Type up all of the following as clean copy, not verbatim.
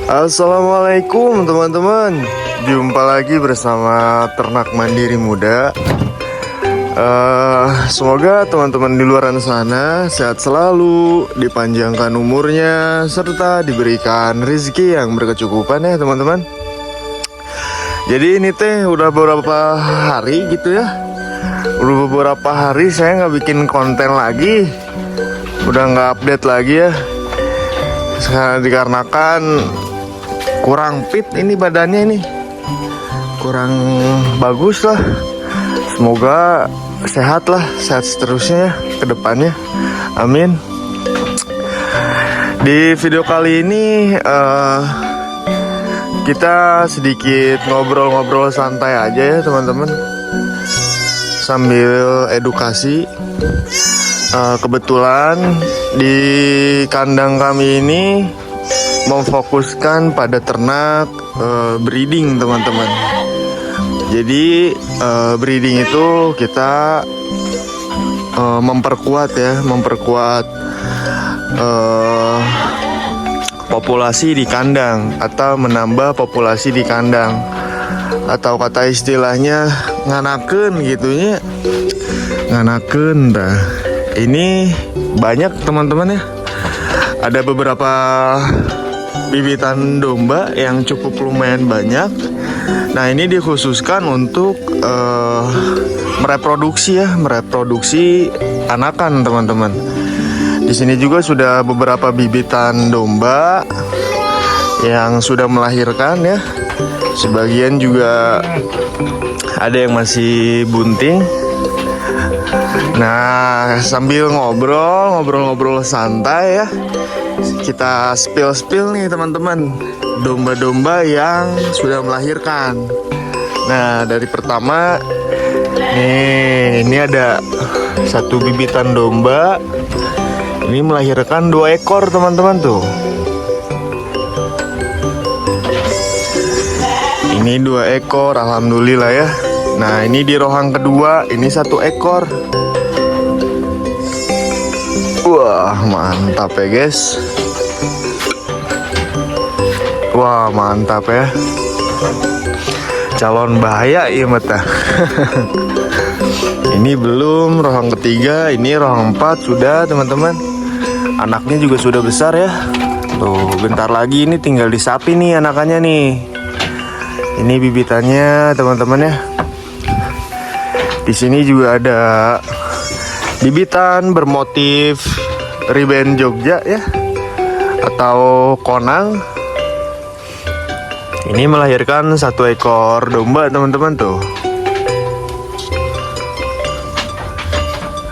Assalamualaikum teman-teman. Jumpa lagi bersama Ternak Mandiri Muda. Semoga teman-teman di luar sana sehat selalu, dipanjangkan umurnya, serta diberikan rezeki yang berkecukupan ya teman-teman. Jadi ini teh udah beberapa hari gitu ya. Udah beberapa hari saya nggak bikin konten lagi, udah nggak update lagi ya. Sekarang dikarenakan kurang fit ini badannya ini, kurang bagus lah. Semoga sehat lah, sehat seterusnya ya ke depannya, amin. Di video kali ini kita sedikit ngobrol-ngobrol santai aja ya teman-teman, sambil edukasi. Kebetulan di kandang kami ini memfokuskan pada ternak breeding teman-teman. Jadi breeding itu kita memperkuat populasi di kandang atau menambah populasi di kandang, atau kata istilahnya nganakeun gitunya, nganakeun dah. Ini banyak teman-teman ya, ada beberapa bibitan domba yang cukup lumayan banyak. Nah ini dikhususkan untuk mereproduksi anakan teman-teman. Di sini juga sudah beberapa bibitan domba yang sudah melahirkan ya. Sebagian juga ada yang masih bunting. Nah sambil ngobrol santai ya, kita spill nih teman-teman, domba-domba yang sudah melahirkan. Nah dari pertama nih, ini ada satu bibitan domba. Ini melahirkan 2 ekor teman-teman tuh. Ini 2 ekor, alhamdulillah ya. Nah ini di rohang kedua, ini 1 ekor. Wah mantap ya guys. Wah mantap ya. Calon bahaya ya mata. Ini belum rohang ketiga, ini rohang 4 sudah teman-teman. Anaknya juga sudah besar ya. Tuh bentar lagi ini tinggal disapi nih anakannya nih. Ini bibitannya teman-teman ya. Di sini juga ada bibitan bermotif riben Jogja ya, atau konang. Ini melahirkan 1 ekor domba teman-teman tuh.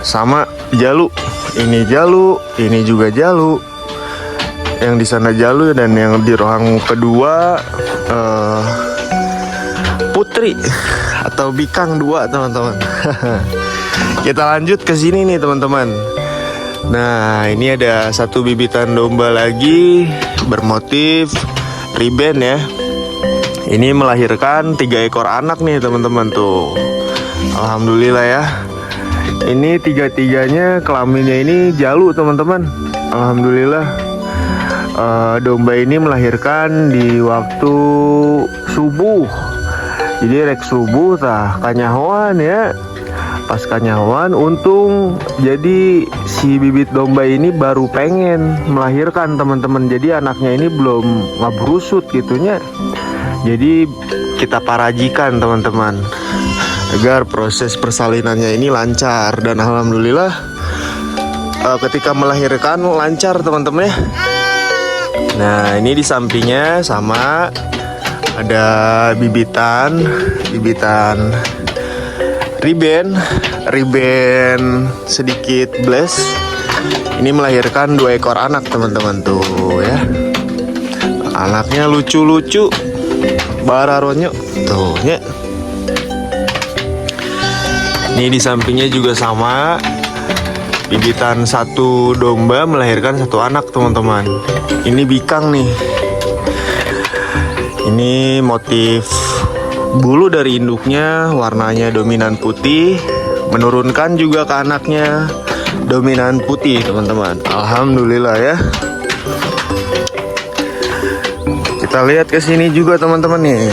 Sama jalu. Ini jalu, ini juga jalu. Yang di sana jalu dan yang di rohang kedua putri atau bikang 2 teman-teman. Kita lanjut ke sini nih teman-teman. Nah ini ada 1 bibitan domba lagi bermotif riben ya. Ini melahirkan 3 ekor anak nih teman-teman tuh. Alhamdulillah ya. Ini 3-3-nya kelaminnya ini jalu teman-teman. Alhamdulillah. Domba ini melahirkan di waktu subuh. Jadi rek subuh tah kanyahoan ya. Pas kanyahoan untung jadi si bibit domba ini baru pengen melahirkan teman-teman. Jadi anaknya ini belum ngabrusut gitunya. Jadi kita parajikan teman-teman agar proses persalinannya ini lancar, dan alhamdulillah ketika melahirkan lancar teman-teman ya. Nah ini di sampingnya sama ada bibitan riben sedikit bless. Ini melahirkan 2 ekor anak teman-teman tuh ya. Anaknya lucu-lucu, bararonyo tuh ya. Ini di sampingnya juga sama, bibitan 1 domba melahirkan 1 anak teman-teman. Ini bikang nih. Ini motif bulu dari induknya warnanya dominan putih, menurunkan juga ke anaknya dominan putih teman-teman. Alhamdulillah ya. Kita Kita lihat ke sini juga teman-teman nih.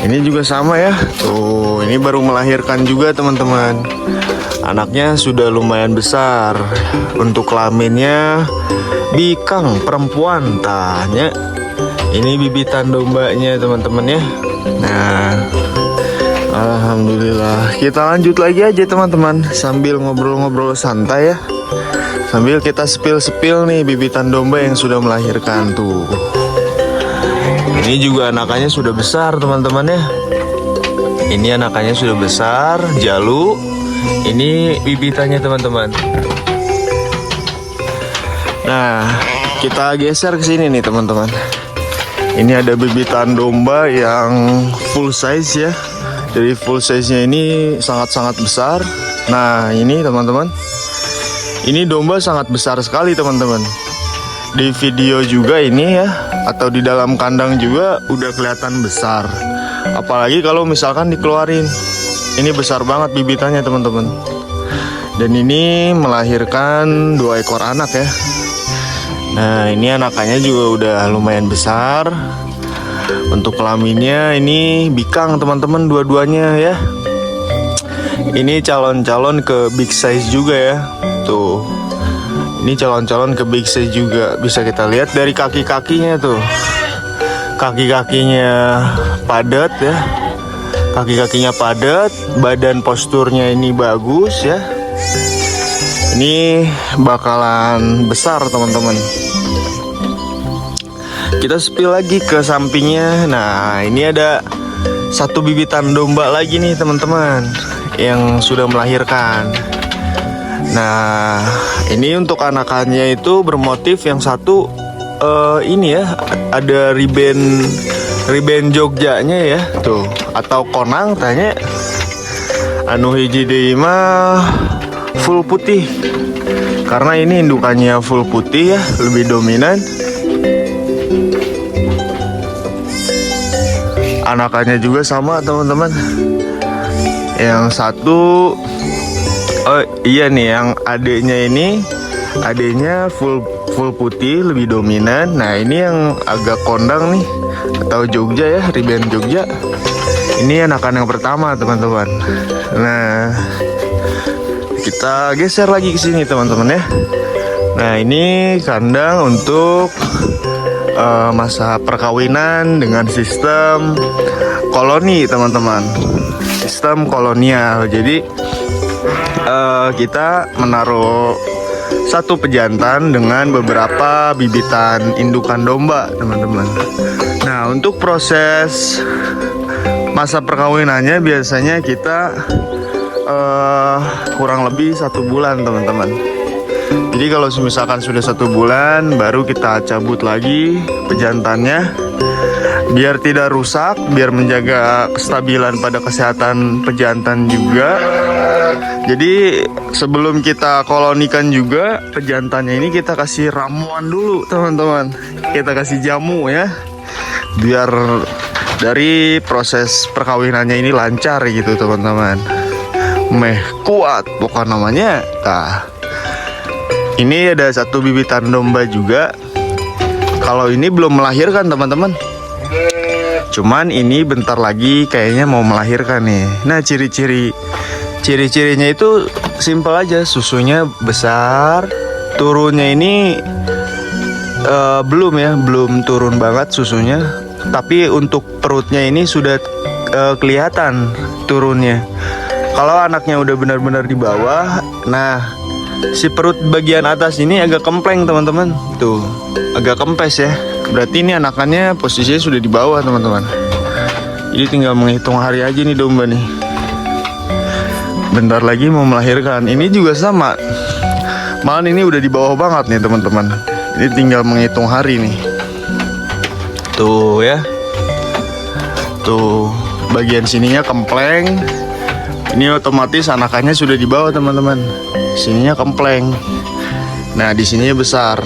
Ini juga sama ya. Tuh, ini baru melahirkan juga teman-teman. Anaknya sudah lumayan besar. Untuk kelaminnya bikang perempuan tanya. Ini bibitan dombanya teman-teman ya. Nah, alhamdulillah. Kita lanjut lagi aja teman-teman, sambil ngobrol-ngobrol santai ya. Sambil kita sepil-sepil nih bibitan domba yang sudah melahirkan tuh. Ini juga anakannya sudah besar teman-teman ya. Ini anakannya sudah besar, Jalu. Ini bibitannya teman-teman. Nah, kita geser ke sini nih teman-teman. Ini ada bibitan domba yang full size ya. Jadi full size-nya ini sangat-sangat besar. Nah, ini teman-teman. Ini domba sangat besar sekali teman-teman. Di video juga ini ya, atau di dalam kandang juga udah kelihatan besar. Apalagi kalau misalkan dikeluarin. Ini besar banget bibitannya teman-teman. Dan ini melahirkan 2 ekor anak ya. Nah, ini anakannya juga udah lumayan besar. Untuk kelaminnya ini bikang teman-teman dua-duanya ya. Ini calon-calon ke big size juga ya. Tuh. Ini calon-calon ke big size juga. Bisa kita lihat dari kaki-kakinya tuh. Kaki-kakinya padat ya. Kaki-kakinya padat, badan posturnya ini bagus ya. Ini bakalan besar teman-teman. Kita spill lagi ke sampingnya. Nah, ini ada satu bibitan domba lagi nih teman-teman yang sudah melahirkan. Nah, ini untuk anakannya itu bermotif yang satu ini ya, ada riben Jogjanya ya, tuh, atau konang tanya. Anu hiji deui mah full putih. Karena ini indukannya full putih ya, lebih dominan. Anakannya juga sama teman-teman. Yang satu iya nih, yang adiknya full putih, lebih dominan. Nah, ini yang agak kondang nih, atau Jogja ya, riben Jogja. Ini anakan yang pertama teman-teman. Nah, kita geser lagi ke sini teman-teman ya. Nah, ini kandang untuk masa perkawinan dengan sistem koloni teman-teman. Sistem kolonial. Jadi kita menaruh satu pejantan dengan beberapa bibitan indukan domba teman-teman. Nah, untuk proses masa perkawinannya biasanya kita kurang lebih 1 bulan teman-teman. Jadi kalau misalkan sudah 1 bulan, baru kita cabut lagi pejantannya biar tidak rusak, biar menjaga kestabilan pada kesehatan pejantan juga. Jadi sebelum kita kolonikan juga pejantannya ini kita kasih ramuan dulu teman-teman. Kita kasih jamu ya, biar dari proses perkawinannya ini lancar gitu teman-teman. Meh kuat pokok namanya. Nah, ini ada satu bibitan domba juga. Kalau ini belum melahirkan teman-teman. Cuman ini bentar lagi kayaknya mau melahirkan nih. Nah, ciri-cirinya itu simpel aja. Susunya besar. Turunnya ini belum turun banget susunya. Tapi untuk perutnya ini sudah kelihatan turunnya. Kalau anaknya udah benar-benar di bawah, nah si perut bagian atas ini agak kempleng teman-teman. Tuh, agak kempes ya. Berarti ini anakannya posisinya sudah di bawah teman-teman. Jadi tinggal menghitung hari aja nih domba nih. Bentar lagi mau melahirkan. Ini juga sama. Malah ini udah di bawah banget nih teman-teman. Ini tinggal menghitung hari nih. Tuh ya. Tuh, bagian sininya kempleng. Ini otomatis anakannya sudah di bawah teman-teman. Sininya kempleng. Nah, di sininya besar.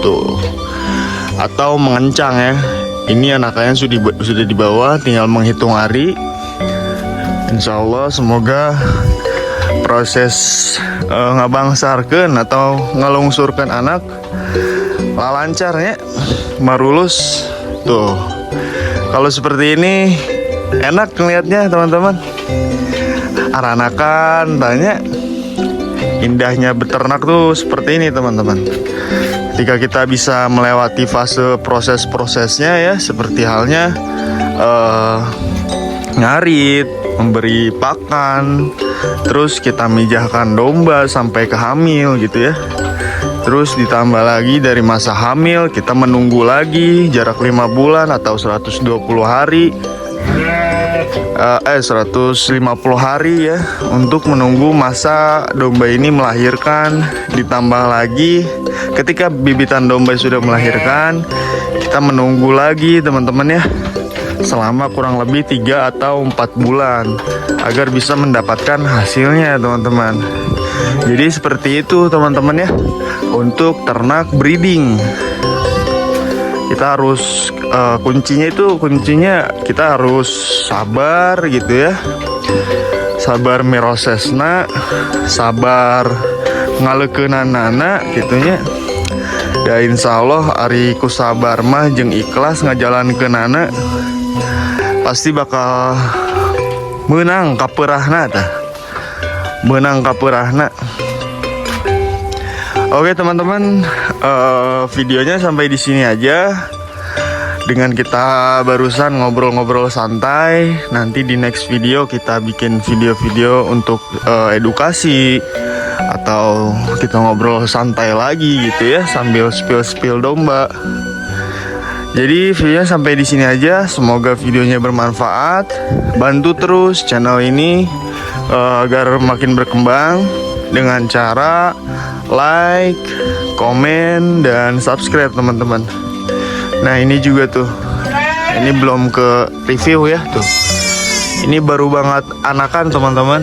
Tuh. Atau mengencang ya. Ini anakannya sudah di bawah, tinggal menghitung hari. Insya Allah semoga proses ngabangsarkeun atau ngelungsurkan anak lancar ya, marulus Tuh, kalau seperti ini enak ngelihatnya teman-teman. Aranakan, tanya indahnya beternak tuh seperti ini teman-teman. Ketika kita bisa melewati fase proses-prosesnya ya, seperti halnya ngarit, memberi pakan, terus kita mijahkan domba sampai ke hamil gitu ya. Terus ditambah lagi dari masa hamil kita menunggu lagi jarak 5 bulan atau 120 hari 150 hari ya untuk menunggu masa domba ini melahirkan. Ditambah lagi ketika bibitan domba sudah melahirkan, kita menunggu lagi teman-teman ya selama kurang lebih 3 atau 4 bulan agar bisa mendapatkan hasilnya teman-teman. Jadi seperti itu teman-teman ya untuk ternak breeding. Kita harus kuncinya kita harus sabar gitu ya. Sabar mirosesna, sabar ngalekeunanana gitunya. Dan insya Allah ari ku sabar mah jeung ikhlas ngajalankeunana pasti bakal menang kapeurahna tah. Menang kapeurahna. Oke teman-teman, videonya sampai di sini aja. Dengan kita barusan ngobrol-ngobrol santai. Nanti di next video kita bikin video-video untuk edukasi atau kita ngobrol santai lagi gitu ya sambil spill domba. Jadi videonya sampai di sini aja. Semoga videonya bermanfaat. Bantu terus channel ini agar makin berkembang dengan cara like, komen, dan subscribe teman-teman. Nah ini juga tuh, ini belum ke review ya tuh. Ini baru banget anakan teman-teman.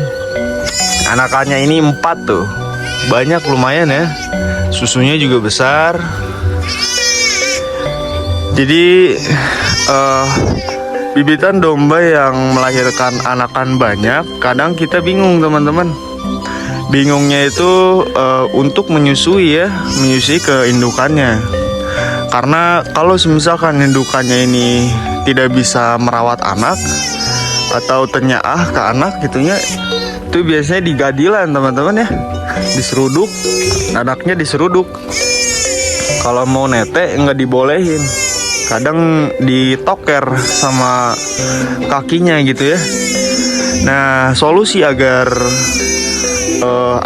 Anakannya ini 4 tuh, banyak lumayan ya. Susunya juga besar. Jadi bibitan domba yang melahirkan anakan banyak, kadang kita bingung teman-teman. Bingungnya itu untuk menyusui ya, menyusui ke indukannya. Karena kalau misalkan indukannya ini tidak bisa merawat anak atau tenyaah ke anak gitunya, itu biasanya digadilan teman-teman ya, diseruduk, anaknya diseruduk. Kalau mau nete nggak dibolehin, kadang ditoker sama kakinya gitu ya. Nah solusi agar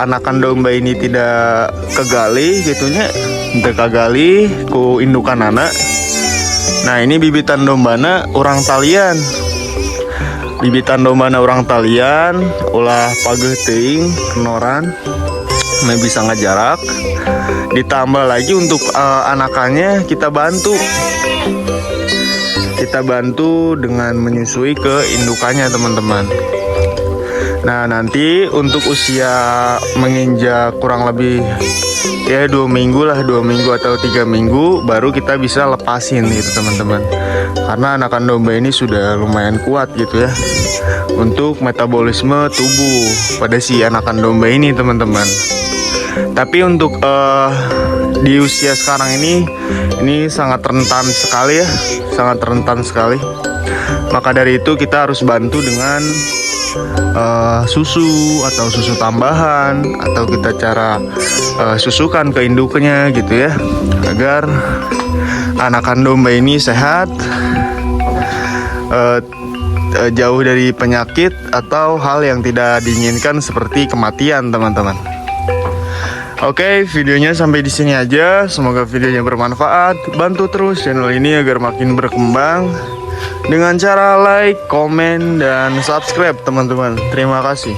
anakan domba ini tidak kegali gitunya, tidak kegali ku indukan anak. Nah ini bibitan dombana orang talian. Bibitan dombana orang talian ulah pageuh teuing kenoran, nah bisa ngajarak. Ditambah lagi untuk anakannya kita bantu. Kita bantu dengan menyusui ke indukannya teman-teman. Nah nanti untuk usia menginjak kurang lebih ya 2 minggu lah, 2 minggu atau 3 minggu baru kita bisa lepasin gitu teman-teman. Karena anakan domba ini sudah lumayan kuat gitu ya untuk metabolisme tubuh pada si anakan domba ini teman-teman. Tapi untuk di usia sekarang ini sangat rentan sekali ya, sangat rentan sekali. Maka dari itu kita harus bantu dengan susu atau susu tambahan, atau kita cara susukan ke induknya gitu ya, agar anakan domba ini sehat, jauh dari penyakit atau hal yang tidak diinginkan seperti kematian teman-teman. Oke, videonya sampai di sini aja. Semoga videonya bermanfaat. Bantu terus channel ini agar makin berkembang dengan cara like, komen, dan subscribe teman-teman. Terima kasih.